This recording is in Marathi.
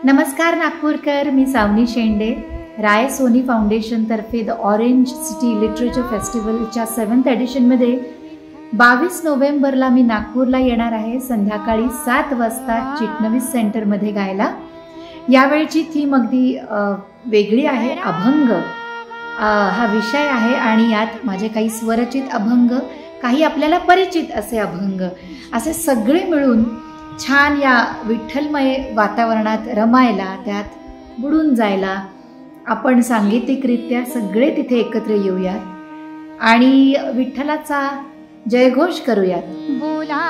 नमस्कार नागपूरकर, मी सावनी शेंडे. राय सोनी फाउंडेशन तर्फे द ऑरेंज सिटी लिटरेचर फेस्टिवलच्या 7th एडिशनमध्ये 22 नोव्हेंबरला मी नागपूरला येणार आहे. संध्याकाळी 7 वाजता चिटणवीस सेंटरमध्ये गायला. यावेळची थीम अगदी वेगळी आहे. अभंग हा विषय आहे आणि यात माझे काही स्वरचित अभंग, काही आपल्याला परिचित असे अभंग, असे सगळे मिळून छान या विठ्ठलमय वातावरणात रमायला, त्यात बुडून जायला आपण सांगीतिकरित्या सगळे तिथे एकत्र येऊयात आणि विठ्ठलाचा जयघोष करूयात. बोला